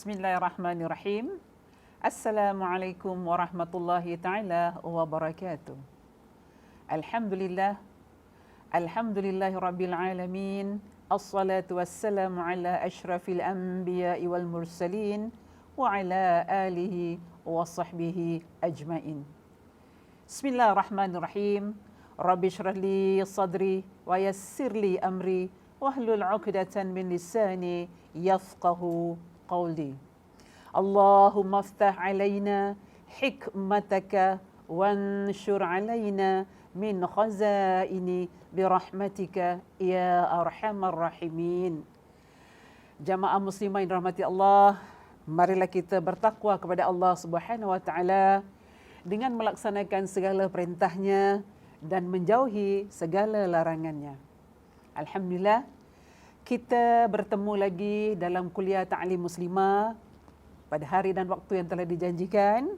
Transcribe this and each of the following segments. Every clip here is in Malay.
Bismillahirrahmanirrahim. Assalamualaikum warahmatullahi taala wabarakatuh. Alhamdulillah. Alhamdulillahi rabbil alamin. Assalatu wassalamu ala asyrafil anbiya'i wal mursalin wa ala alihi wa sahbihi ajmain. Bismillahirrahmanirrahim. Rabbi shrah li sadri wa yassir li amri wahlul 'uqdatan min lisani yafqahu qawli. Allahumma aftah alaina hikmataka wanshur alaina min khazaini birahmatika ya arhamar rahimin. Jamaah muslimah yang dirahmati Allah, marilah kita bertakwa kepada Allah Subhanahu wa taala dengan melaksanakan segala perintahnya dan menjauhi segala larangannya. Alhamdulillah, kita bertemu lagi dalam kuliah Ta'lim Muslimah pada hari dan waktu yang telah dijanjikan.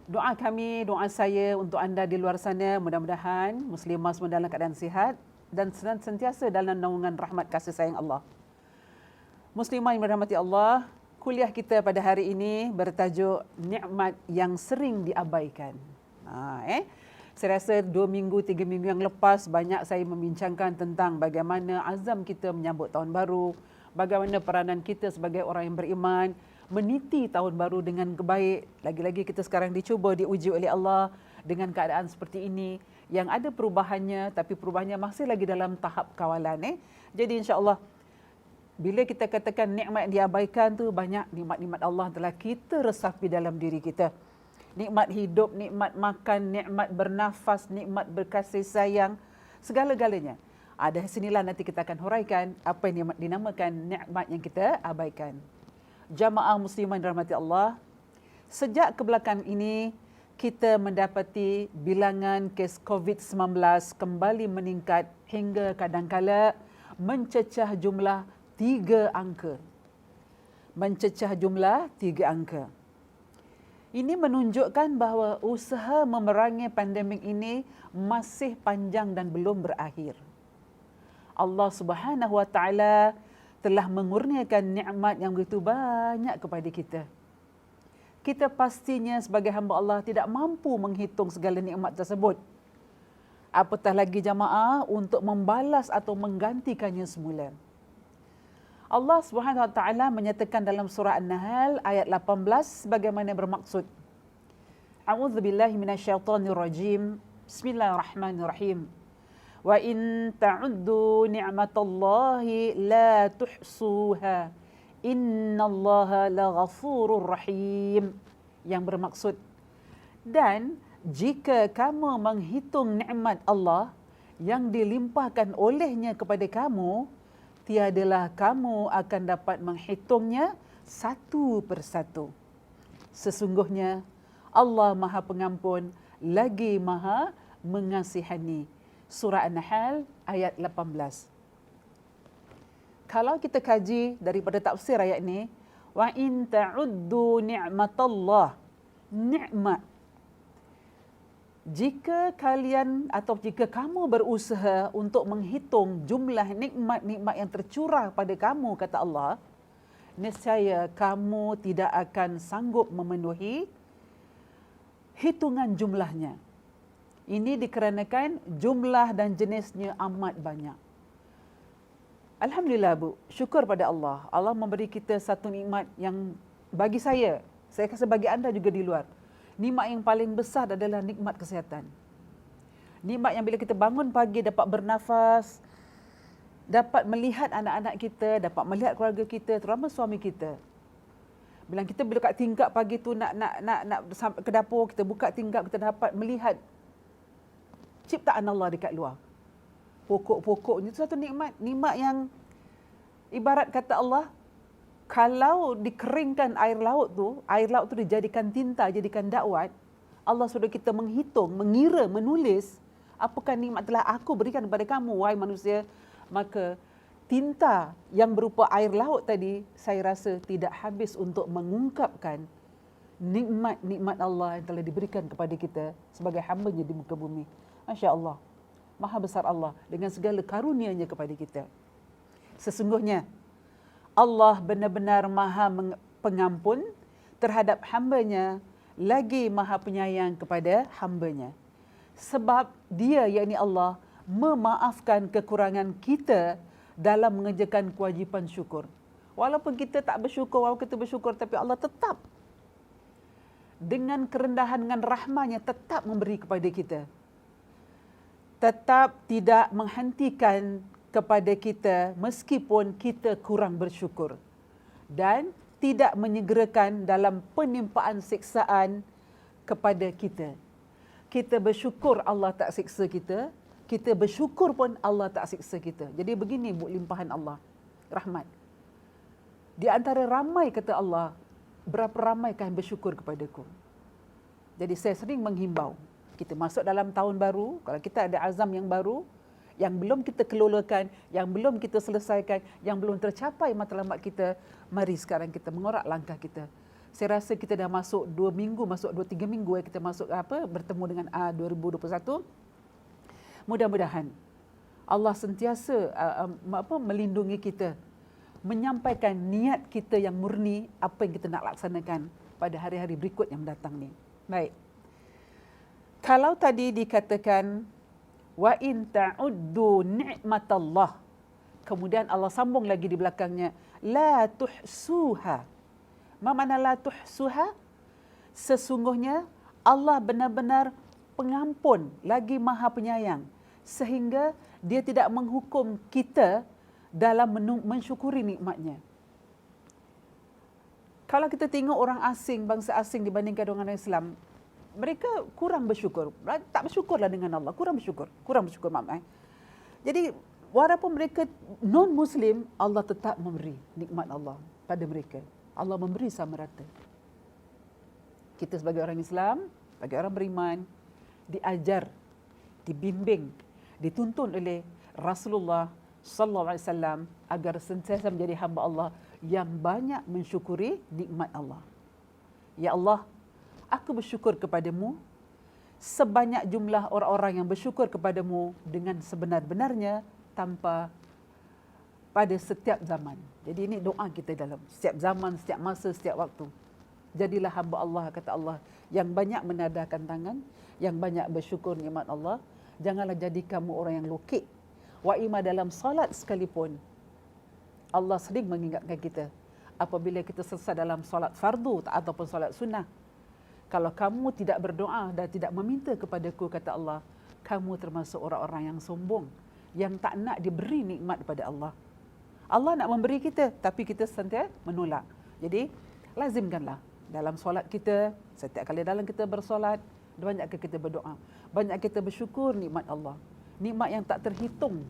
Doa kami, doa saya untuk anda di luar sana, mudah-mudahan muslimah semua dalam keadaan sihat dan sentiasa dalam naungan rahmat kasih sayang Allah. Muslimah yang dirahmati Allah, kuliah kita pada hari ini bertajuk nikmat yang sering diabaikan. Saya rasa 2 minggu, 3 minggu yang lepas banyak saya membincangkan tentang bagaimana azam kita menyambut tahun baru, bagaimana peranan kita sebagai orang yang beriman, meniti tahun baru dengan baik. Lagi-lagi kita sekarang dicuba, diuji oleh Allah dengan keadaan seperti ini yang ada perubahannya, tapi perubahannya masih lagi dalam tahap kawalan. Jadi insya-Allah bila kita katakan nikmat diabaikan tu, banyak nikmat-nikmat Allah telah kita resapi dalam diri kita. Nikmat hidup, nikmat makan, nikmat bernafas, nikmat berkasih sayang, segala-galanya. Ada sinilah nanti kita akan huraikan apa yang dinamakan nikmat yang kita abaikan. Jamaah muslimah yang dirahmati Allah, sejak kebelakangan ini kita mendapati bilangan kes COVID-19 kembali meningkat hingga kadangkala mencecah jumlah 3 angka. Mencecah jumlah 3 angka. Ini menunjukkan bahawa usaha memerangi pandemik ini masih panjang dan belum berakhir. Allah Subhanahu wa taala telah mengurniakan nikmat yang begitu banyak kepada kita. Kita pastinya sebagai hamba Allah tidak mampu menghitung segala nikmat tersebut. Apatah lagi jamaah untuk membalas atau menggantikannya semula. Allah Subhanahu wa taala menyatakan dalam surah An-Nahl ayat 18 bagaimana bermaksud. A'udzubillahi minasyaitonirrajim. Bismillahirrahmanirrahim. Wa in ta'uddu ni'matallahi la tuhsuha. Innallaha laghafurur rahim. Yang bermaksud, dan jika kamu menghitung nikmat Allah yang dilimpahkan olehnya kepada kamu, tiadalah kamu akan dapat menghitungnya satu persatu. Sesungguhnya Allah Maha Pengampun lagi Maha Mengasihani. Surah An-Nahl ayat 18. Kalau kita kaji daripada tafsir ayat ini, wa in ta'uddu ni'matallah, nikmat. Jika kalian atau jika kamu berusaha untuk menghitung jumlah nikmat-nikmat yang tercurah pada kamu, kata Allah, nescaya kamu tidak akan sanggup memenuhi hitungan jumlahnya. Ini dikarenakan jumlah dan jenisnya amat banyak. Alhamdulillah Bu, syukur pada Allah. Allah memberi kita satu nikmat yang bagi saya rasa bagi anda juga di luar, nikmat yang paling besar adalah nikmat kesihatan. Nikmat yang bila kita bangun pagi dapat bernafas, dapat melihat anak-anak kita, dapat melihat keluarga kita, terutama suami kita. Bila kita kat tingkap pagi tu nak ke dapur, kita buka tingkap, kita dapat melihat ciptaan Allah dekat luar. Pokok-pokoknya itu satu nikmat. Nikmat yang ibarat kata Allah, kalau dikeringkan air laut tu dijadikan tinta, jadikan dakwat, Allah suruh kita menghitung, mengira, menulis, apakah nikmat telah aku berikan kepada kamu, wahai manusia. Maka tinta yang berupa air laut tadi, saya rasa tidak habis untuk mengungkapkan nikmat-nikmat Allah yang telah diberikan kepada kita sebagai hamba-Nya di muka bumi. Masya Allah, Maha besar Allah dengan segala karunia-Nya kepada kita. Sesungguhnya Allah benar-benar maha pengampun terhadap hamba-Nya, lagi maha penyayang kepada hamba-Nya. Sebab Dia, yakni Allah, memaafkan kekurangan kita dalam mengerjakan kewajipan syukur. Walaupun kita tak bersyukur, walaupun kita bersyukur, tapi Allah tetap dengan kerendahan, dengan rahmanya tetap memberi kepada kita. Tetap tidak menghentikan kepada kita meskipun kita kurang bersyukur. Dan tidak menyegerakan dalam penimpaan siksaan kepada kita. Kita bersyukur Allah tak siksa kita. Kita bersyukur pun Allah tak siksa kita. Jadi begini limpahan Allah, rahmat. Di antara ramai kata Allah, berapa ramai kan bersyukur kepadaku. Jadi saya sering menghimbau, kita masuk dalam tahun baru, kalau kita ada azam yang baru, yang belum kita kelolakan, yang belum kita selesaikan, yang belum tercapai matlamat kita, mari sekarang kita mengorak langkah kita. Saya rasa kita dah masuk 2 minggu, masuk 2-3 minggu kita masuk bertemu dengan 2021. Mudah-mudahan Allah sentiasa melindungi kita, menyampaikan niat kita yang murni, apa yang kita nak laksanakan pada hari-hari berikut yang mendatang ni. Baik. Kalau tadi dikatakan wa in ta'uddu ni'matallah, kemudian Allah sambung lagi di belakangnya, la tuhsuha. Apa makna la tuhsuha? Sesungguhnya Allah benar-benar pengampun, lagi maha penyayang, sehingga Dia tidak menghukum kita dalam mensyukuri nikmatnya. Kalau kita tengok orang asing, bangsa asing dibandingkan dengan orang Islam, mereka kurang bersyukur. Tak bersyukurlah dengan Allah, kurang bersyukur maaf. Jadi walaupun mereka non-Muslim, Allah tetap memberi nikmat Allah pada mereka. Allah memberi sama rata. Kita sebagai orang Islam, sebagai orang beriman, diajar, dibimbing, dituntun oleh Rasulullah sallallahu alaihi wasallam agar sentiasa menjadi hamba Allah yang banyak mensyukuri nikmat Allah. Ya Allah, aku bersyukur kepadamu sebanyak jumlah orang-orang yang bersyukur kepadamu dengan sebenar-benarnya tanpa pada setiap zaman. Jadi ini doa kita dalam setiap zaman, setiap masa, setiap waktu. Jadilah hamba Allah, kata Allah, yang banyak menadahkan tangan, yang banyak bersyukur nikmat Allah. Janganlah jadi kamu orang yang lokek. Wa ima dalam salat sekalipun, Allah sering mengingatkan kita apabila kita selesai dalam solat fardu ataupun solat sunnah. Kalau kamu tidak berdoa dan tidak meminta kepadaku, kata Allah, kamu termasuk orang-orang yang sombong, yang tak nak diberi nikmat kepada Allah. Allah nak memberi kita, tapi kita sentiasa menolak. Jadi, lazimkanlah dalam solat kita, setiap kali dalam kita bersolat, banyakkah kita berdoa, banyak kita bersyukur nikmat Allah. Nikmat yang tak terhitung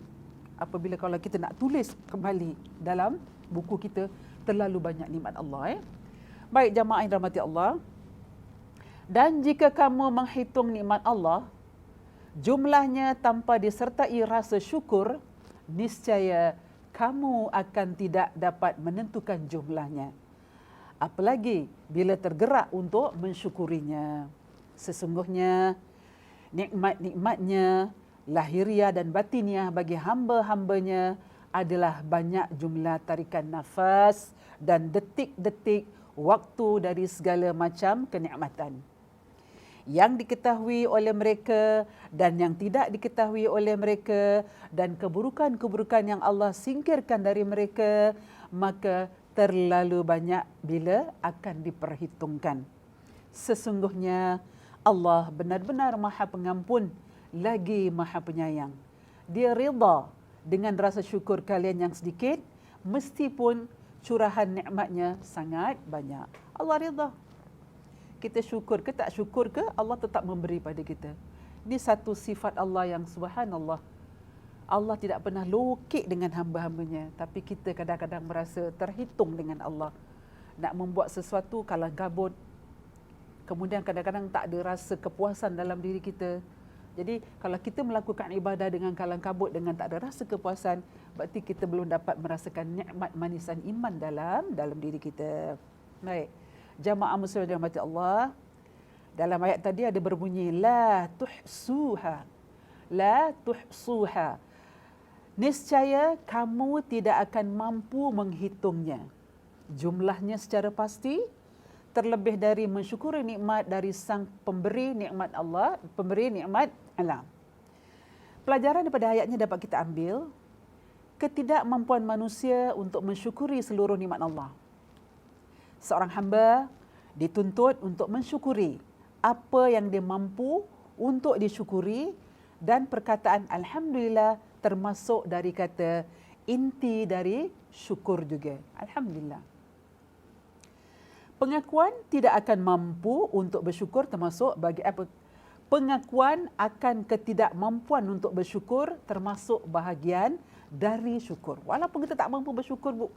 apabila kalau kita nak tulis kembali dalam buku kita, terlalu banyak nikmat Allah. Baik jamaah yang dirahmati Allah. Dan jika kamu menghitung nikmat Allah, jumlahnya tanpa disertai rasa syukur, niscaya kamu akan tidak dapat menentukan jumlahnya. Apalagi bila tergerak untuk mensyukurinya. Sesungguhnya nikmat-nikmatnya lahiriah dan batiniah bagi hamba-hambanya adalah banyak jumlah tarikan nafas dan detik-detik waktu dari segala macam kenikmatan yang diketahui oleh mereka dan yang tidak diketahui oleh mereka, dan keburukan-keburukan yang Allah singkirkan dari mereka, maka terlalu banyak bila akan diperhitungkan. Sesungguhnya Allah benar-benar Maha Pengampun, lagi Maha Penyayang. Dia rida dengan rasa syukur kalian yang sedikit, meskipun curahan nikmatnya sangat banyak. Allah rida. Kita syukur ke tak syukur ke, Allah tetap memberi pada kita. Ini satu sifat Allah yang subhanallah. Allah tidak pernah lokek dengan hamba-hambanya, tapi kita kadang-kadang merasa terhitung dengan Allah. Nak membuat sesuatu kalang kabut, kemudian kadang-kadang tak ada rasa kepuasan dalam diri kita. Jadi kalau kita melakukan ibadah dengan kalang kabut, dengan tak ada rasa kepuasan, berarti kita belum dapat merasakan nikmat manisan iman dalam diri kita. Baik. Jamaah muslimin dirahmati Allah, dalam ayat tadi ada berbunyi la tuhsuha. La tuhsuha. Niscaya kamu tidak akan mampu menghitungnya jumlahnya secara pasti, terlebih dari mensyukuri nikmat dari sang pemberi nikmat Allah, pemberi nikmat alam. Pelajaran daripada ayatnya dapat kita ambil ketidakmampuan manusia untuk mensyukuri seluruh nikmat Allah. Seorang hamba dituntut untuk mensyukuri apa yang dia mampu untuk disyukuri, dan perkataan alhamdulillah termasuk dari kata inti dari syukur juga. Alhamdulillah. Pengakuan tidak akan mampu untuk bersyukur termasuk bagi apa? Pengakuan akan ketidakmampuan untuk bersyukur termasuk bahagian dari syukur. Walaupun kita tak mampu bersyukur, Bu.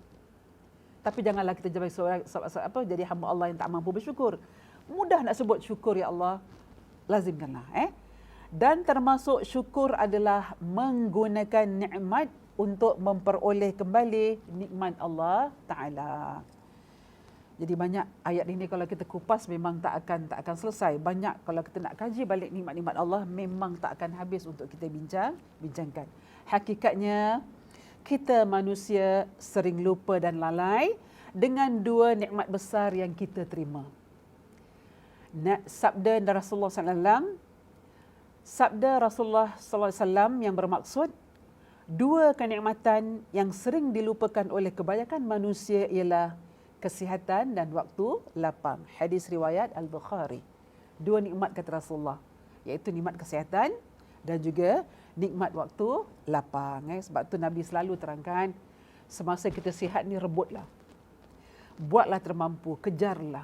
Tapi janganlah kita jadi hamba Allah yang tak mampu bersyukur. Mudah nak sebut syukur, ya Allah. Lazimkanlah. Dan termasuk syukur adalah menggunakan nikmat untuk memperoleh kembali nikmat Allah Ta'ala. Jadi banyak ayat ini kalau kita kupas memang tak akan selesai. Banyak kalau kita nak kaji balik nikmat-nikmat Allah memang tak akan habis untuk kita bincangkan. Hakikatnya kita manusia sering lupa dan lalai dengan dua nikmat besar yang kita terima. Sabda Rasulullah SAW yang bermaksud dua kenikmatan yang sering dilupakan oleh kebanyakan manusia ialah kesihatan dan waktu lapang. Hadis riwayat Al-Bukhari. Dua nikmat kata Rasulullah, iaitu nikmat kesihatan dan juga nikmat waktu lapang. Sebab tu Nabi selalu terangkan, semasa kita sihat ni rebutlah. Buatlah termampu, kejarlah.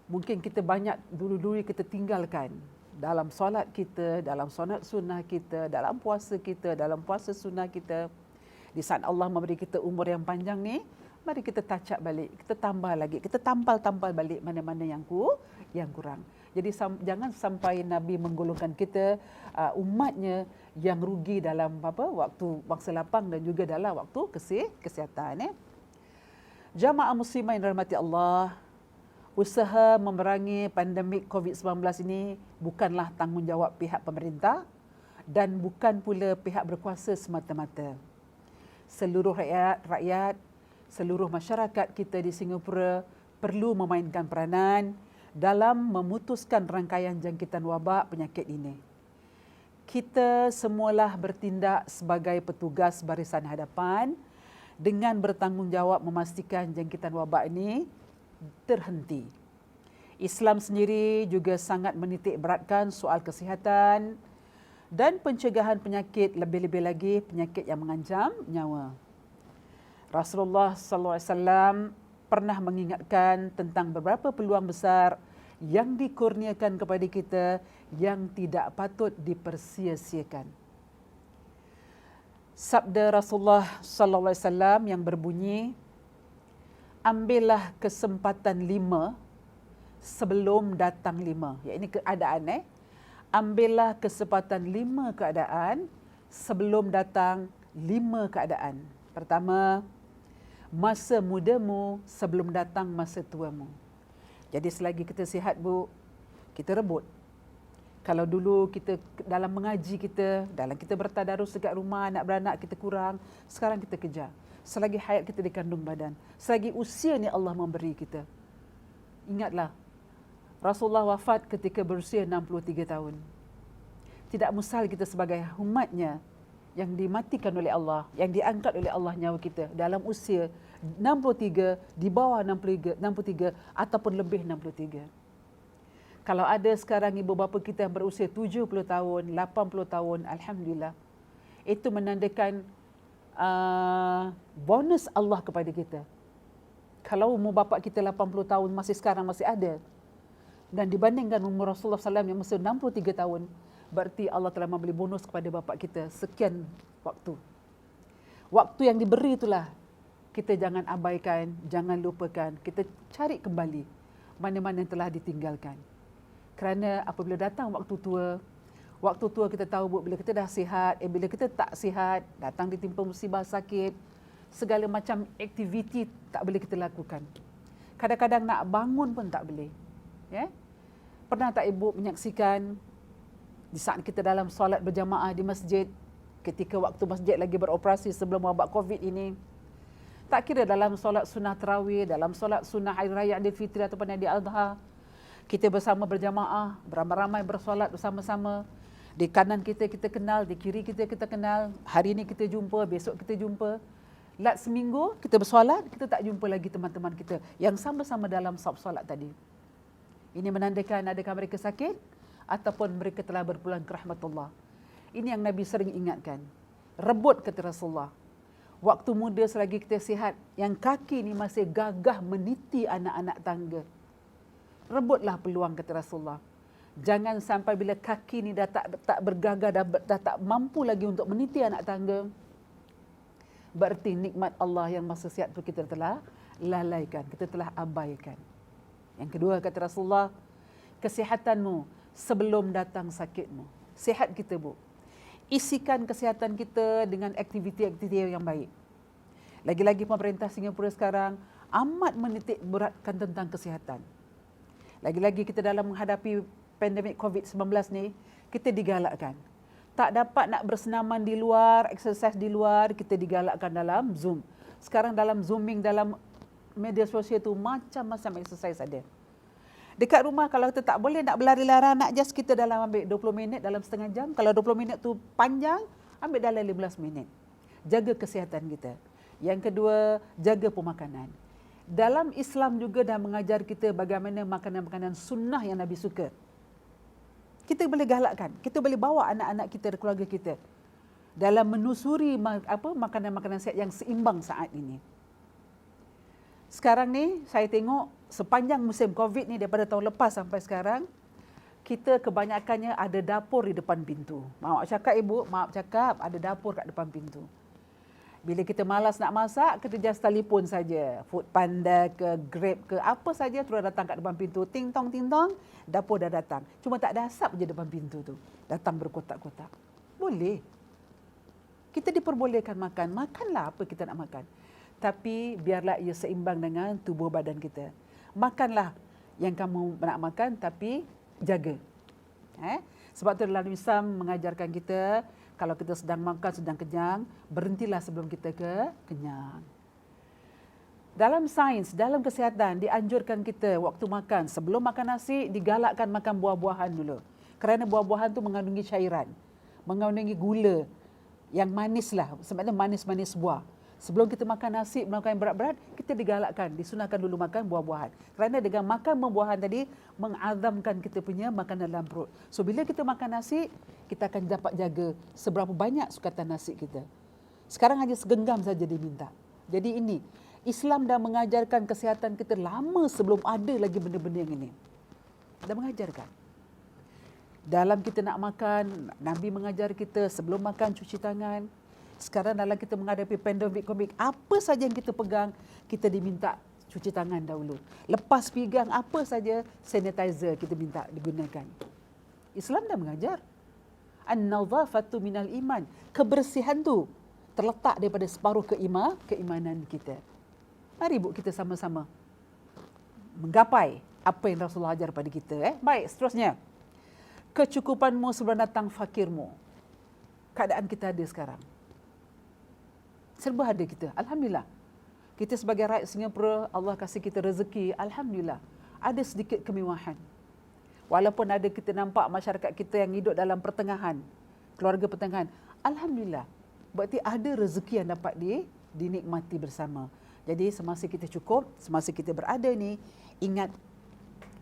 Mungkin kita banyak dulu-dulu kita tinggalkan dalam solat kita, dalam solat sunnah kita, dalam puasa kita, dalam puasa sunnah kita. Di saat Allah memberi kita umur yang panjang ni, mari kita touch up balik, kita tambah lagi, kita tampal balik mana-mana yang kurang. Jadi jangan sampai Nabi menggolongkan kita umatnya yang rugi dalam waktu masa lapang dan juga dalam waktu kesihatan. Jamaah muslimah yang dirahmati Allah, usaha memerangi pandemik COVID-19 ini bukanlah tanggungjawab pihak pemerintah dan bukan pula pihak berkuasa semata-mata. Seluruh rakyat, seluruh masyarakat kita di Singapura perlu memainkan peranan dalam memutuskan rangkaian jangkitan wabak penyakit ini. Kita semualah bertindak sebagai petugas barisan hadapan dengan bertanggungjawab memastikan jangkitan wabak ini terhenti. Islam sendiri juga sangat menitik beratkan soal kesihatan dan pencegahan penyakit, lebih-lebih lagi penyakit yang mengancam nyawa. Rasulullah SAW pernah mengingatkan tentang beberapa peluang besar yang dikurniakan kepada kita yang tidak patut dipersia-siakan. Sabda Rasulullah SAW yang berbunyi, ambillah kesempatan 5 sebelum datang 5. Ya, ini keadaan. Ambillah kesempatan 5 keadaan sebelum datang 5 keadaan. Pertama, masa mudamu sebelum datang masa tuamu. Jadi selagi kita sihat, Bu, kita rebut. Kalau dulu kita dalam mengaji kita, dalam kita bertadarus dekat rumah, anak beranak kita kurang, sekarang kita kejar. Selagi hayat kita di kandung badan, selagi usia ni Allah memberi kita. Ingatlah, Rasulullah wafat ketika berusia 63 tahun. Tidak mustahil kita sebagai umatnya yang dimatikan oleh Allah, yang diangkat oleh Allah nyawa kita dalam usia 63, di bawah 63 ataupun lebih 63. Kalau ada sekarang ibu bapa kita yang berusia 70 tahun, 80 tahun, alhamdulillah. Itu menandakan bonus Allah kepada kita. Kalau umur bapa kita 80 tahun sekarang masih ada, dan dibandingkan umur Rasulullah SAW yang masih 63 tahun, berarti Allah telah memberi bonus kepada bapa kita sekian waktu. Waktu yang diberi itulah kita jangan abaikan, jangan lupakan. Kita cari kembali mana-mana yang telah ditinggalkan. Kerana apabila datang waktu tua kita tahu, bila kita dah sihat, bila kita tak sihat, datang ditimpa musibah sakit, segala macam aktiviti tak boleh kita lakukan. Kadang-kadang nak bangun pun tak boleh. Ya? Pernah tak ibu menyaksikan di saat kita dalam solat berjamaah di masjid, ketika waktu masjid lagi beroperasi sebelum wabak COVID ini. Tak kira dalam solat sunnah tarawih, dalam solat sunnah Hari Raya Aidilfitri ataupun Aidil Adha, kita bersama berjamaah, beramai-ramai bersolat bersama-sama. Di kanan kita kenal, di kiri kita kenal. Hari ini kita jumpa, besok kita jumpa. Seminggu kita bersolat, kita tak jumpa lagi teman-teman kita yang sama-sama dalam saf solat tadi. Ini menandakan adakah mereka sakit ataupun mereka telah berpulang ke rahmatullah. Ini yang Nabi sering ingatkan. Rebut, kata Rasulullah. Waktu muda selagi kita sihat, yang kaki ni masih gagah meniti anak-anak tangga. Rebutlah peluang, kata Rasulullah. Jangan sampai bila kaki ni dah tak bergagah, dah tak mampu lagi untuk meniti anak tangga, berarti nikmat Allah yang masa sihat tu kita telah lalaikan, kita telah abaikan. Yang kedua, kata Rasulullah, kesihatanmu sebelum datang sakitmu. Sihat kita, Bu. Isikan kesihatan kita dengan aktiviti-aktiviti yang baik. Lagi-lagi pemerintah Singapura sekarang amat menitik beratkan tentang kesihatan. Lagi-lagi kita dalam menghadapi pandemik COVID-19 ni, kita digalakkan. Tak dapat nak bersenaman di luar, exercise di luar, kita digalakkan dalam Zoom. Sekarang dalam Zooming, dalam media sosial tu macam-macam exercise ada. Dekat rumah kalau kita tak boleh nak berlari-lari, nak just kita dalam ambil 20 minit dalam setengah jam. Kalau 20 minit tu panjang, ambil dalam 15 minit. Jaga kesihatan kita. Yang kedua, jaga pemakanan. Dalam Islam juga dah mengajar kita bagaimana makanan-makanan sunnah yang Nabi suka. Kita boleh galakkan, kita boleh bawa anak-anak kita, keluarga kita dalam menusuri makanan-makanan sihat yang seimbang saat ini. Sekarang ni saya tengok sepanjang musim COVID ni daripada tahun lepas sampai sekarang, kita kebanyakannya ada dapur di depan pintu. Maaf cakap ibu, maaf cakap ada dapur kat depan pintu. Bila kita malas nak masak, kita just telefon saja. Food Panda ke Grab ke apa saja terus datang kat depan pintu. Ting tong, dapur dah datang. Cuma tak ada asap je depan pintu tu. Datang berkotak-kotak. Boleh. Kita diperbolehkan makan. Makanlah apa kita nak makan. Tapi biarlah ia seimbang dengan tubuh badan kita. Makanlah yang kamu nak makan tapi jaga. Sebab tu dalam Islam mengajarkan kita, kalau kita sedang makan, sedang kenyang, berhentilah sebelum kita kenyang. Dalam sains, dalam kesihatan, dianjurkan kita waktu makan, sebelum makan nasi, digalakkan makan buah-buahan dulu. Kerana buah-buahan tu mengandungi cairan, mengandungi gula yang manis lah, sebabnya manis-manis buah. Sebelum kita makan nasi, makan yang berat-berat, kita digalakkan, disunahkan dulu makan buah-buahan. Kerana dengan makan buah-buahan tadi, mengazamkan kita punya makanan dalam perut. So, bila kita makan nasi, kita akan dapat jaga seberapa banyak sukatan nasi kita. Sekarang hanya segenggam saja diminta. Jadi ini, Islam dah mengajarkan kesihatan kita lama sebelum ada lagi benda-benda yang ini. Dah mengajarkan. Dalam kita nak makan, Nabi mengajar kita sebelum makan cuci tangan. Sekarang dalam kita menghadapi pandemik COVID, apa saja yang kita pegang, kita diminta cuci tangan dahulu. Lepas pegang apa saja, sanitizer kita minta digunakan. Islam dah mengajar. An-nadhafatu minal iman. Kebersihan tu terletak daripada separuh keimanan kita. Mari Bu, kita sama-sama menggapai apa yang Rasulullah ajar pada kita. Baik, seterusnya. Kecukupanmu sebelum datang fakirmu. Keadaan kita ada sekarang. Serba ada kita. Alhamdulillah. Kita sebagai rakyat Singapura, Allah kasih kita rezeki. Alhamdulillah. Ada sedikit kemewahan. Walaupun ada kita nampak masyarakat kita yang hidup dalam pertengahan, keluarga pertengahan. Alhamdulillah. Berarti ada rezeki yang dapat dinikmati bersama. Jadi semasa kita cukup, semasa kita berada ni, ingat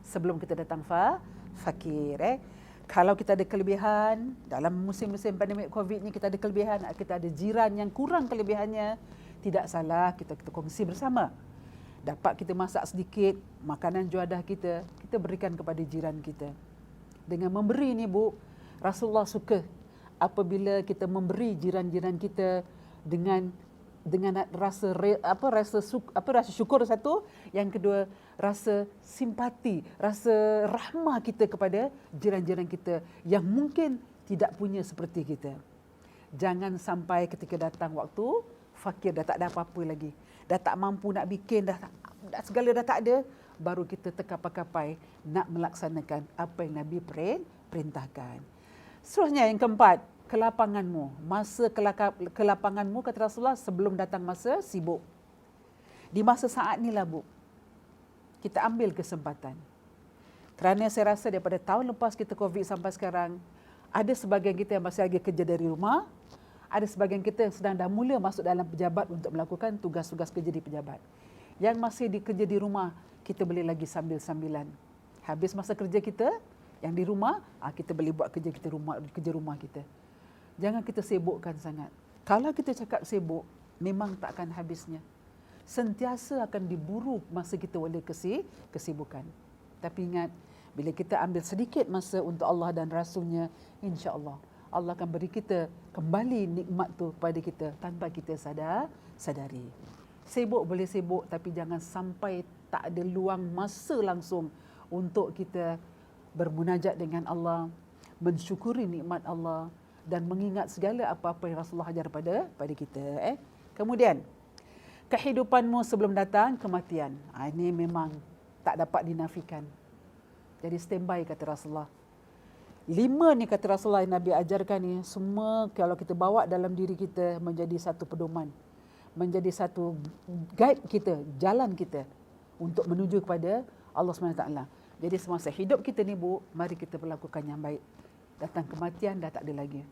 sebelum kita datang fakir. Kalau kita ada kelebihan, dalam musim-musim pandemik COVID ni kita ada kelebihan, kita ada jiran yang kurang kelebihannya, tidak salah kita kongsi bersama. Dapat kita masak sedikit, makanan juadah kita berikan kepada jiran kita. Dengan memberi ni Bu, Rasulullah suka apabila kita memberi jiran-jiran kita dengan rasa syukur satu, yang kedua rasa simpati, rasa rahmah kita kepada jiran-jiran kita yang mungkin tidak punya seperti kita. Jangan sampai ketika datang waktu fakir, dah tak ada apa-apa lagi, dah tak mampu nak bikin, dah segala dah tak ada, baru kita terkapai-kapai nak melaksanakan apa yang Nabi perintahkan. Seterusnya yang keempat, kelapanganmu. Masa kelapanganmu, kata Rasulullah, sebelum datang masa sibuk. Di masa saat inilah, Bu, kita ambil kesempatan. Kerana saya rasa daripada tahun lepas kita COVID sampai sekarang, ada sebahagian kita yang masih lagi kerja dari rumah, ada sebahagian kita yang sedang dah mula masuk dalam pejabat untuk melakukan tugas-tugas kerja di pejabat. Yang masih kerja di rumah, kita boleh lagi sambil-sambilan. Habis masa kerja kita, yang di rumah, kita boleh buat kerja rumah kita. Jangan kita sibukkan sangat. Kalau kita cakap sibuk, memang tak akan habisnya. Sentiasa akan diburu masa kita oleh kesibukan. Tapi ingat, bila kita ambil sedikit masa untuk Allah dan Rasulnya, insya-Allah Allah akan beri kita kembali nikmat tu kepada kita tanpa kita sadari. Sibuk boleh sibuk, tapi jangan sampai tak ada luang masa langsung untuk kita bermunajat dengan Allah, mensyukuri nikmat Allah dan mengingat segala apa-apa yang Rasulullah ajar pada kita. Kemudian, kehidupanmu sebelum datang kematian. Ini memang tak dapat dinafikan. Jadi standby, kata Rasulullah. 5 ni, kata Rasulullah, yang Nabi ajarkan ni, semua kalau kita bawa dalam diri kita menjadi satu pedoman, menjadi satu guide kita, jalan kita untuk menuju kepada Allah SWT. Jadi semasa hidup kita ni, Bu, mari kita melakukan yang baik. Datang kematian dah tak ada lagi.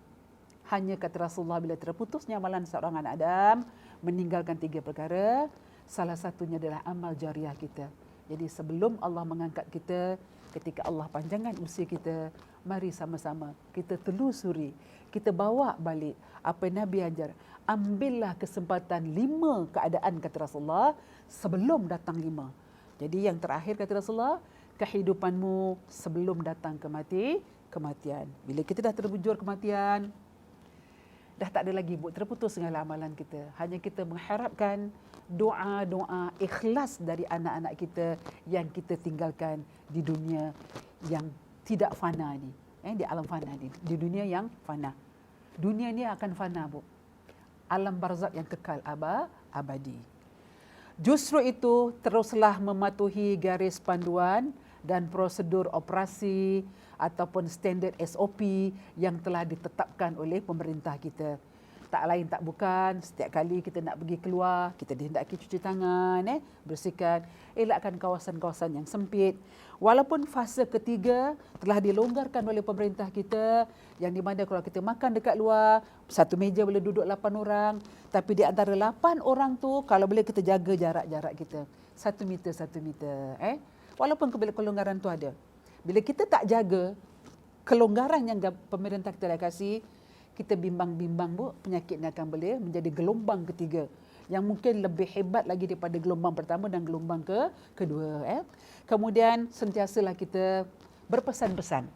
Hanya, kata Rasulullah, bila terputusnya amalan seorang anak Adam, meninggalkan 3 perkara, salah satunya adalah amal jariah kita. Jadi sebelum Allah mengangkat kita, ketika Allah panjangkan usia kita, mari sama-sama kita telusuri, kita bawa balik apa yang Nabi ajar. Ambillah kesempatan 5 keadaan, kata Rasulullah, sebelum datang 5. Jadi yang terakhir, kata Rasulullah, kehidupanmu sebelum datang kematian. Bila kita dah terbujur kematian, dah tak ada lagi, Bu, terputus segala amalan kita. Hanya kita mengharapkan doa-doa ikhlas dari anak-anak kita yang kita tinggalkan di dunia yang tidak fana ni. Di alam fana ni. Di dunia yang fana. Dunia ni akan fana, Bu. Alam barzak yang kekal abadi. Justru itu, teruslah mematuhi garis panduan dan prosedur operasi ataupun standard SOP yang telah ditetapkan oleh pemerintah kita. Tak lain tak bukan, setiap kali kita nak pergi keluar, kita dihendaki cuci tangan, bersihkan, elakkan kawasan-kawasan yang sempit. Walaupun fasa ketiga telah dilonggarkan oleh pemerintah kita, yang di mana kalau kita makan dekat luar, satu meja boleh duduk 8 orang, tapi di antara 8 orang tu, kalau boleh kita jaga jarak-jarak kita. 1 meter, 1 meter. Walaupun kelonggaran tu ada. Bila kita tak jaga kelonggaran yang pemerintah kita dah kasih, kita bimbang-bimbang, Bu, penyakit ni akan boleh menjadi gelombang ketiga yang mungkin lebih hebat lagi daripada gelombang pertama dan gelombang kedua. Kemudian sentiasalah kita berpesan-pesan.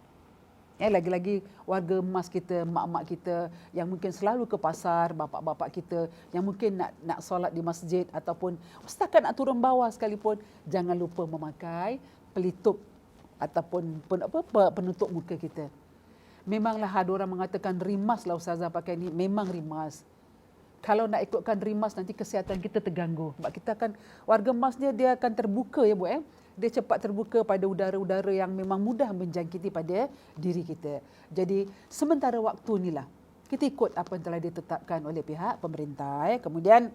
Lagi-lagi warga emas kita, mak-mak kita yang mungkin selalu ke pasar, bapak-bapak kita yang mungkin nak solat di masjid ataupun setakat nak turun bawah sekalipun, jangan lupa memakai pelitup ataupun penutup muka kita. Memanglah ada orang mengatakan rimas lah ustazah pakai ni, memang rimas. Kalau nak ikutkan rimas, nanti kesihatan kita terganggu. Sebab kita akan, warga emas dia akan terbuka, ya Bu. Dia cepat terbuka pada udara-udara yang memang mudah menjangkiti pada diri kita. Jadi sementara waktu inilah kita ikut apa yang telah ditetapkan oleh pihak pemerintah. Kemudian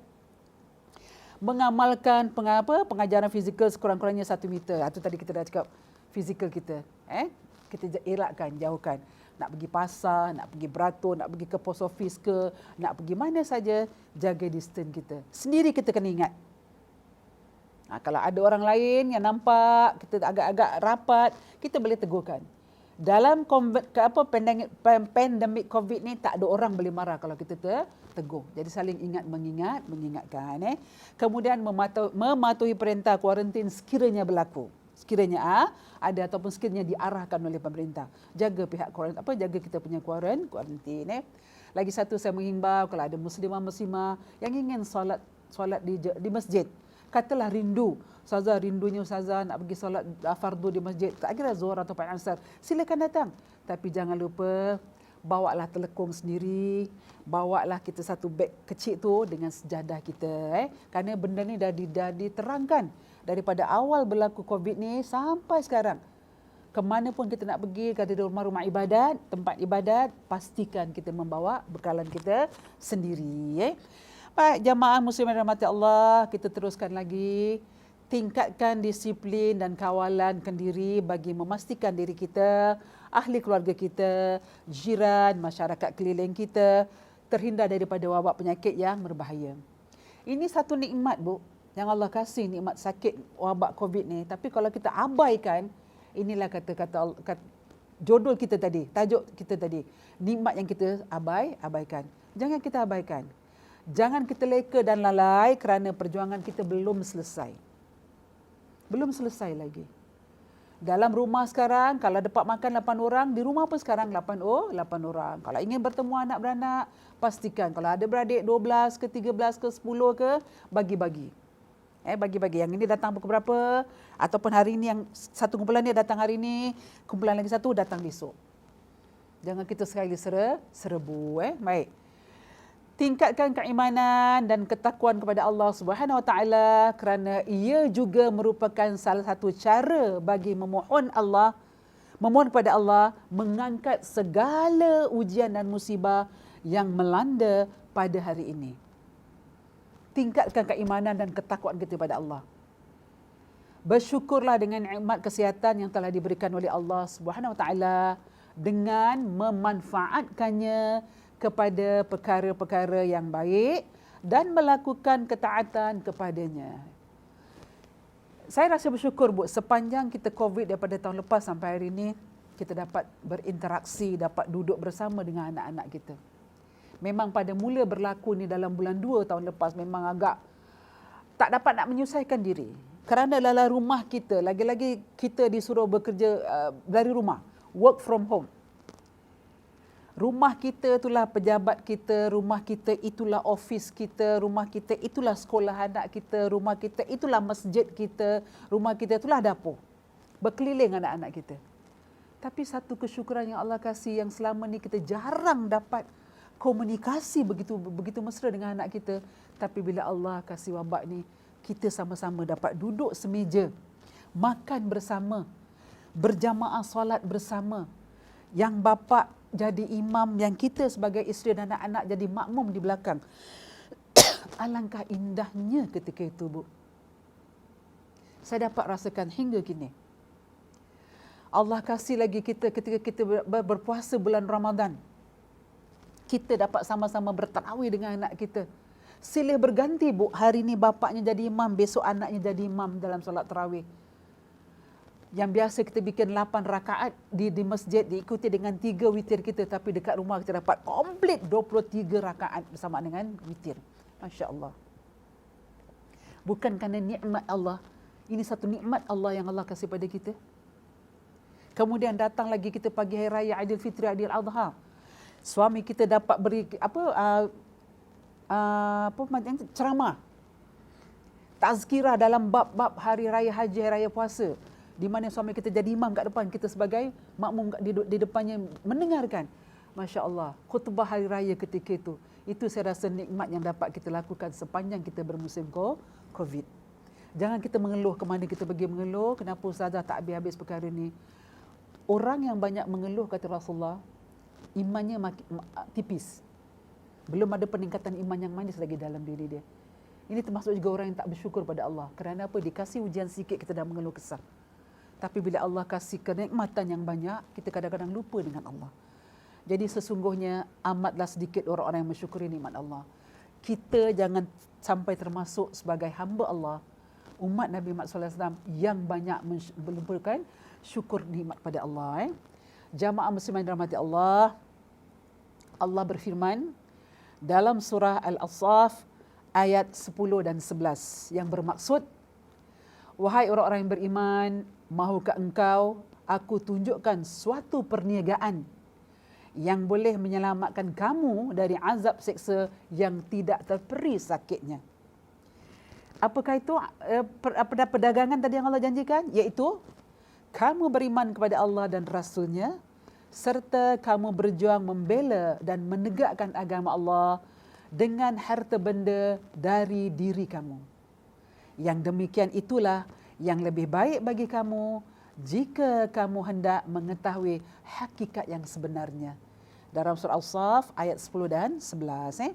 mengamalkan pengajaran fizikal sekurang-kurangnya 1 meter. Itu tadi kita dah cakap, fizikal kita. Kita elakkan, jauhkan. Nak pergi pasar, nak pergi beratur, nak pergi ke post office ke, nak pergi mana saja, jaga distance kita. Sendiri kita kena ingat. Kalau ada orang lain yang nampak, kita agak-agak rapat, kita boleh tegurkan. Dalam pandemik COVID ni, tak ada orang boleh marah kalau kita tegur. Jadi saling mengingatkan. Kemudian mematuhi perintah kuarantin sekiranya berlaku. Sekiranya ada ataupun sekiranya diarahkan oleh pemerintah. Jaga pihak jaga kita punya kuarantin. Lagi satu, saya menghimbau kalau ada muslimah yang ingin solat di masjid, katalah rindu. Ustazah, rindunya ustazah nak pergi solat fardu di masjid, tak kira zuhur atau asar, silakan datang. Tapi jangan lupa bawalah telekung sendiri, bawalah kita satu beg kecil tu dengan sejadah kita. Kerana benda ni dah diterangkan daripada awal berlaku COVID ni sampai sekarang. Kemana pun kita nak pergi, kalau di rumah-rumah ibadat, tempat ibadat, pastikan kita membawa bekalan kita sendiri. Baik, jamaah muslimin rahmati Allah, kita teruskan lagi. Tingkatkan disiplin dan kawalan kendiri bagi memastikan diri kita, ahli keluarga kita, jiran, masyarakat keliling kita terhindar daripada wabak penyakit yang berbahaya. Ini satu nikmat, Bu, yang Allah kasih, nikmat sakit wabak COVID ni. Tapi kalau kita abaikan, inilah kata-kata judul kita tadi, tajuk kita tadi. Nikmat yang kita abaikan. Jangan kita abaikan. Jangan kita leka dan lalai kerana perjuangan kita belum selesai. Belum selesai lagi. Dalam rumah sekarang, kalau dapat makan 8 orang, di rumah pun sekarang 8 orang. Kalau ingin bertemu anak beranak, pastikan. Kalau ada beradik 12 ke 13 ke 10 ke, bagi-bagi. Bagi-bagi. Yang ini datang pukul berapa, ataupun hari ini yang satu kumpulan ni datang hari ini, kumpulan lagi satu datang besok. Jangan kita sekali serbu. Baik. Tingkatkan keimanan dan ketakwaan kepada Allah Subhanahu Wa Taala kerana ia juga merupakan salah satu cara bagi memohon kepada Allah mengangkat segala ujian dan musibah yang melanda pada hari ini. Tingkatkan keimanan dan ketakwaan kita kepada Allah. Bersyukurlah dengan nikmat kesihatan yang telah diberikan oleh Allah Subhanahu Wa Taala dengan memanfaatkannya kepada perkara-perkara yang baik dan melakukan ketaatan kepadanya. Saya rasa bersyukur, Bu, sepanjang kita COVID daripada tahun lepas sampai hari ini, kita dapat berinteraksi, dapat duduk bersama dengan anak-anak kita. Memang pada mula berlaku ni dalam bulan 2 tahun lepas memang agak tak dapat nak menyelesaikan diri. Kerana dalam rumah kita, lagi-lagi kita disuruh bekerja dari rumah, work from home. Rumah kita itulah pejabat kita, rumah kita itulah office kita, rumah kita itulah sekolah anak kita, rumah kita itulah masjid kita, rumah kita itulah dapur. Berkeliling anak-anak kita. Tapi satu kesyukuran yang Allah kasih yang selama ni kita jarang dapat komunikasi begitu mesra dengan anak kita. Tapi bila Allah kasih wabak ni, kita sama-sama dapat duduk semeja, makan bersama, berjamaah solat bersama. Yang bapa jadi imam, yang kita sebagai isteri dan anak-anak jadi makmum di belakang. Alangkah indahnya ketika itu, Bu. Saya dapat rasakan hingga kini. Allah kasih lagi kita ketika kita berpuasa bulan Ramadan. Kita dapat sama-sama bertarawih dengan anak kita. Silih berganti, Bu. Hari ini bapaknya jadi imam, besok anaknya jadi imam dalam solat tarawih. Yang biasa kita bikin 8 rakaat di masjid, diikuti dengan 3 witir kita. Tapi dekat rumah kita dapat komplit 23 rakaat bersama dengan witir. Masya Allah. Bukan kerana nikmat Allah. Ini satu nikmat Allah yang Allah kasih pada kita. Kemudian datang lagi kita pagi hari raya Aidilfitri, Aidiladha. Suami kita dapat beri ceramah. Tazkirah dalam bab-bab hari raya haji, hari raya puasa. Di mana suami kita jadi imam kat depan, kita sebagai makmum di depannya mendengarkan. Masya Allah, khutbah hari raya ketika itu. Itu saya rasa nikmat yang dapat kita lakukan sepanjang kita bermusim COVID. Jangan kita mengeluh, kemana kita pergi mengeluh, kenapa ustazah tak habis-habis perkara ni. Orang yang banyak mengeluh, kata Rasulullah, imannya tipis. Belum ada peningkatan iman yang manis lagi dalam diri dia. Ini termasuk juga orang yang tak bersyukur pada Allah. Kerana apa? Dikasih ujian sikit, kita dah mengeluh kesah. Tapi bila Allah kasih kenikmatan yang banyak, kita kadang-kadang lupa dengan Allah. Jadi sesungguhnya amatlah sedikit orang-orang yang mensyukuri nikmat Allah. Kita jangan sampai termasuk sebagai hamba Allah, umat Nabi Muhammad SAW yang banyak melupakan syukur nikmat pada Allah. Jamaah muslimin rahmati Allah, Allah berfirman dalam surah Al-Asaf ayat 10 dan 11 yang bermaksud, wahai orang-orang yang beriman, mahukah engkau aku tunjukkan suatu perniagaan yang boleh menyelamatkan kamu dari azab seksa yang tidak terperi sakitnya. Apakah itu perdagangan tadi yang Allah janjikan? Iaitu kamu beriman kepada Allah dan Rasul-Nya, serta kamu berjuang membela dan menegakkan agama Allah dengan harta benda dari diri kamu. Yang demikian itulah yang lebih baik bagi kamu jika kamu hendak mengetahui hakikat yang sebenarnya. Dalam surah Al-Saf ayat 10 dan 11.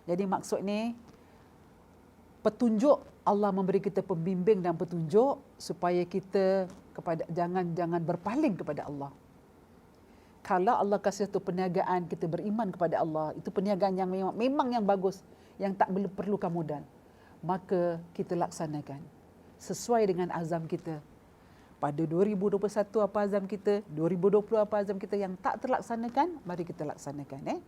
Jadi maksud ni, petunjuk, Allah memberi kita pembimbing dan petunjuk supaya kita jangan berpaling kepada Allah. Kalau Allah kasih satu perniagaan, kita beriman kepada Allah, itu perniagaan yang memang yang bagus, yang tak perlukan modal, maka kita laksanakan sesuai dengan azam kita. Pada 2021 apa azam kita, 2020 apa azam kita, yang tak terlaksanakan, mari kita laksanakan.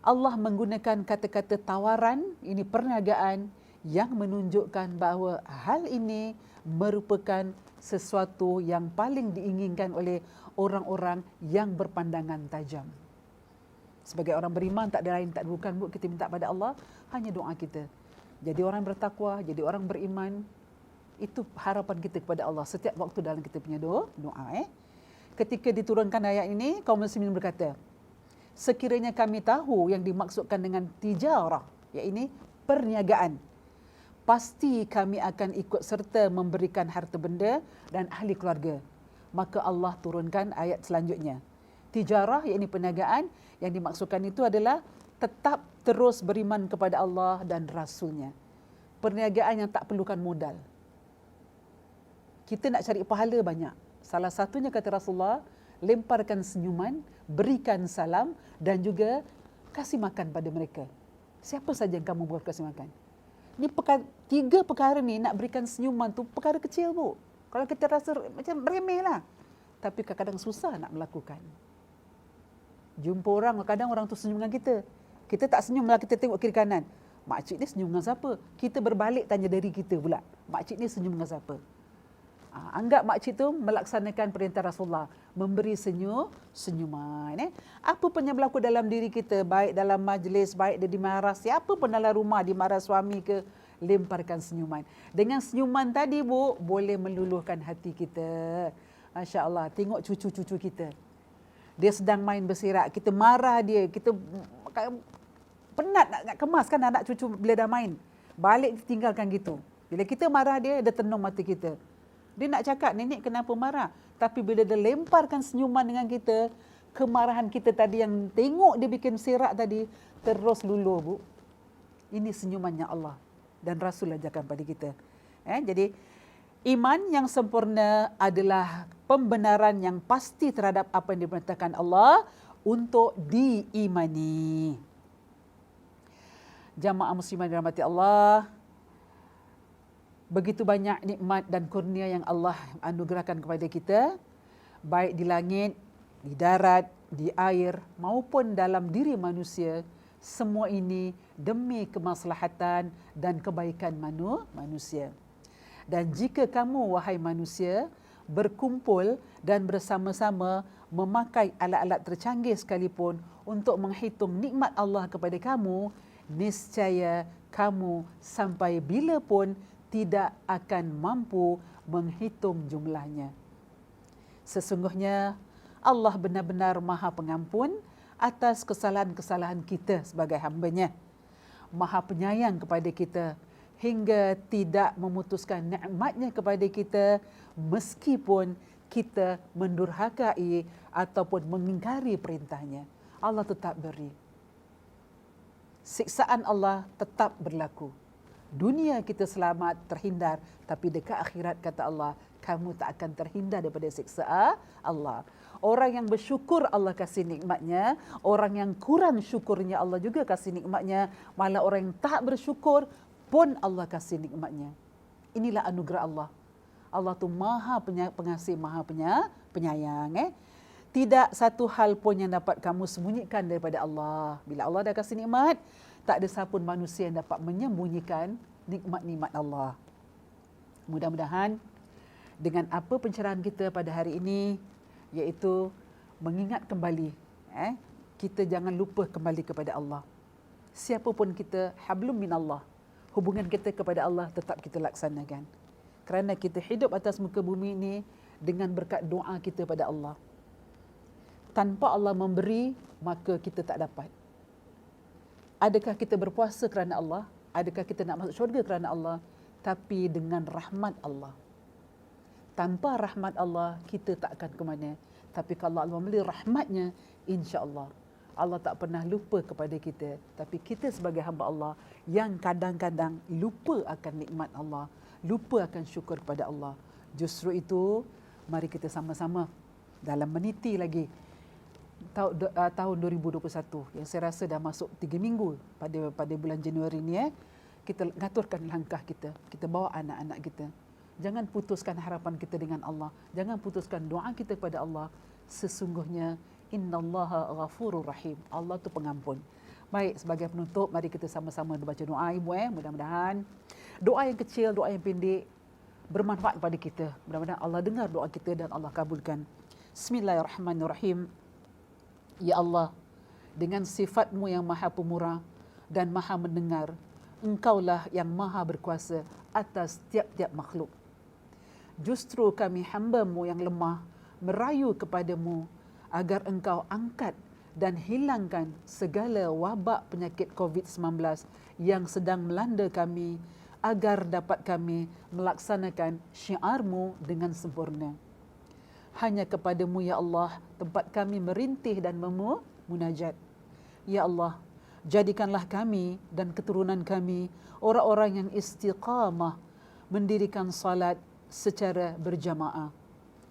Allah menggunakan kata-kata tawaran, ini perniagaan yang menunjukkan bahawa hal ini merupakan sesuatu yang paling diinginkan oleh orang-orang yang berpandangan tajam. Sebagai orang beriman, tak ada lain, tak ada bukan, kita minta pada Allah hanya doa kita. Jadi orang bertakwa, jadi orang beriman, itu harapan kita kepada Allah setiap waktu dalam kita punya doa. Ketika diturunkan ayat ini, kaum muslimin berkata, sekiranya kami tahu yang dimaksudkan dengan tijarah, iaitu perniagaan, pasti kami akan ikut serta memberikan harta benda dan ahli keluarga. Maka Allah turunkan ayat selanjutnya. Tijarah, iaitu perniagaan, yang dimaksudkan itu adalah tetap terus beriman kepada Allah dan Rasulnya. Perniagaan yang tak perlukan modal. Kita nak cari pahala banyak. Salah satunya kata Rasulullah, lemparkan senyuman, berikan salam dan juga kasih makan pada mereka. Siapa saja yang kamu buat kasih makan. Ni tiga perkara ni, nak berikan senyuman tu perkara kecil, Bu. Kalau kita rasa macam remeh lah. Tapi kadang-kadang susah nak melakukan. Jumpa orang, kadang orang tu senyum dengan kita. Kita tak senyum lah, kita tengok kiri kanan. Makcik ni senyum dengan siapa? Kita berbalik tanya diri kita pula. Makcik ni senyum dengan siapa? Anggap makcik tu melaksanakan perintah Rasulullah, memberi senyuman. Apa pun yang berlaku dalam diri kita, baik dalam majlis, baik dia dimarah, siapa pun dalam rumah dimarah suami ke, lemparkan senyuman. Dengan senyuman tadi, Bu, boleh meluluhkan hati kita. Masya Allah, tengok cucu-cucu kita. Dia sedang main berserak, kita marah dia, kita penat nak kemaskan anak cucu bila dah main. Balik tinggalkan gitu. Bila kita marah dia tenung mata kita. Dia nak cakap, nenek kenapa marah? Tapi bila dia lemparkan senyuman dengan kita, kemarahan kita tadi yang tengok dia bikin serak tadi, terus luluh, Bu. Ini senyumannya Allah dan Rasul ajarkan pada kita. Jadi, iman yang sempurna adalah pembenaran yang pasti terhadap apa yang diperintahkan Allah untuk diimani. Jamaah muslimah dirahmati Allah, begitu banyak nikmat dan kurnia yang Allah anugerahkan kepada kita, baik di langit, di darat, di air maupun dalam diri manusia. Semua ini demi kemaslahatan dan kebaikan manusia. Dan jika kamu, wahai manusia, berkumpul dan bersama-sama memakai alat-alat tercanggih sekalipun untuk menghitung nikmat Allah kepada kamu, niscaya kamu sampai bila pun tidak akan mampu menghitung jumlahnya. Sesungguhnya Allah benar-benar Maha Pengampun atas kesalahan-kesalahan kita sebagai hamba-Nya. Maha Penyayang kepada kita hingga tidak memutuskan nikmat-Nya kepada kita meskipun kita mendurhakai ataupun mengingkari perintah-Nya. Allah tetap beri. Siksaan Allah tetap berlaku. Dunia kita selamat, terhindar, tapi dekat akhirat kata Allah, kamu tak akan terhindar daripada siksa Allah. Orang yang bersyukur Allah kasih nikmatnya, orang yang kurang syukurnya Allah juga kasih nikmatnya, malah orang yang tak bersyukur pun Allah kasih nikmatnya. Inilah anugerah Allah. Allah tu Maha Pengasih, Maha Penyayang. Tidak satu hal pun yang dapat kamu sembunyikan daripada Allah. Bila Allah dah kasih nikmat, tak ada siapapun manusia yang dapat menyembunyikan nikmat-nikmat Allah. Mudah-mudahan dengan apa pencerahan kita pada hari ini, iaitu mengingat kembali, kita jangan lupa kembali kepada Allah. Siapapun kita, hablum minallah, hubungan kita kepada Allah tetap kita laksanakan. Kerana kita hidup atas muka bumi ini dengan berkat doa kita pada Allah. Tanpa Allah memberi, maka kita tak dapat. Adakah kita berpuasa kerana Allah? Adakah kita nak masuk syurga kerana Allah? Tapi dengan rahmat Allah. Tanpa rahmat Allah, kita tak akan ke mana. Tapi kalau Allah memberi rahmatnya, insya-Allah Allah tak pernah lupa kepada kita. Tapi kita sebagai hamba Allah yang kadang-kadang lupa akan nikmat Allah, lupa akan syukur kepada Allah. Justru itu, mari kita sama-sama dalam meniti lagi tahun 2021 yang saya rasa dah masuk 3 minggu pada bulan Januari ni, kita ngaturkan langkah kita, kita bawa anak-anak kita. Jangan putuskan harapan kita dengan Allah. Jangan putuskan doa kita kepada Allah. Sesungguhnya innallaha ghafurur rahim. Allah tu pengampun. Baik, sebagai penutup, mari kita sama-sama baca doa ibu. Mudah-mudahan doa yang kecil, doa yang pendek bermanfaat kepada kita. Mudah-mudahan Allah dengar doa kita dan Allah kabulkan. Bismillahirrahmanirrahim. Ya Allah, dengan sifat-Mu yang maha pemurah dan maha mendengar, Engkaulah yang maha berkuasa atas tiap-tiap makhluk. Justru kami hamba-Mu yang lemah merayu kepadamu agar Engkau angkat dan hilangkan segala wabak penyakit COVID-19 yang sedang melanda kami, agar dapat kami melaksanakan syiar-Mu dengan sempurna. Hanya kepadamu ya Allah tempat kami merintih dan memunajat. Ya Allah, jadikanlah kami dan keturunan kami orang-orang yang istiqamah mendirikan salat secara berjamaah.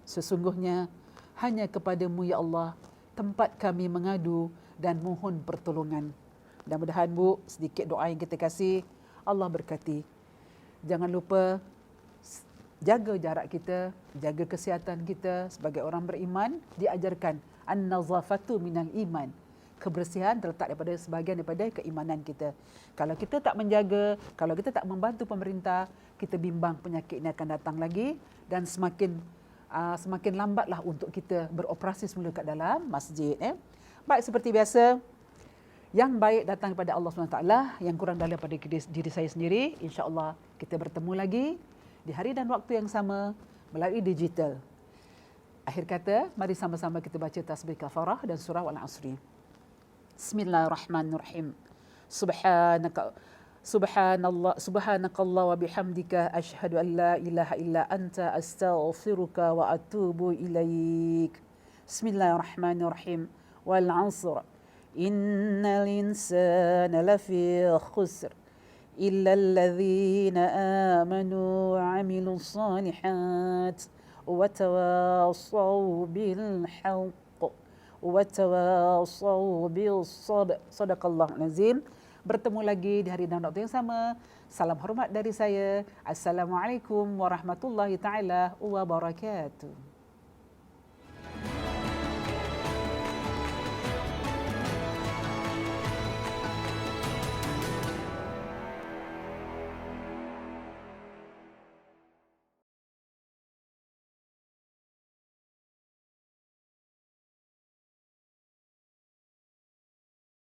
Sesungguhnya hanya kepadamu ya Allah tempat kami mengadu dan mohon pertolongan. Mudah-mudahan Bu, sedikit doa yang kita kasih, Allah berkati. Jangan lupa jaga jarak kita, jaga kesihatan kita. Sebagai orang beriman, diajarkan an-nazafatu minal iman. Kebersihan terletak daripada sebahagian daripada keimanan kita. Kalau kita tak menjaga, kalau kita tak membantu pemerintah, kita bimbang penyakit ini akan datang lagi dan semakin lambatlah untuk kita beroperasi semula kat dalam masjid. Baik, seperti biasa, yang baik datang daripada Allah SWT, yang kurang daripada diri saya sendiri. InsyaAllah kita bertemu lagi di hari dan waktu yang sama melalui digital. Akhir kata, mari sama-sama kita baca tasbih kafarah dan surah Al-Asri. Bismillahirrahmanirrahim. Subhanakallah wa bihamdika asyhadu an la ilaha illa anta astaghfiruka wa atubu ilaik. Bismillahirrahmanirrahim. Wal 'asr. Innal insana lafi khusr illa alladhina amanu wa 'amilus salihat wa tawassaw bil haqq wa tawassaw bis sabr. Sadaqallahul azim. Bertemu lagi di hari dan waktu yang sama. Salam hormat dari saya. Assalamualaikum warahmatullahi taala wabarakatuh.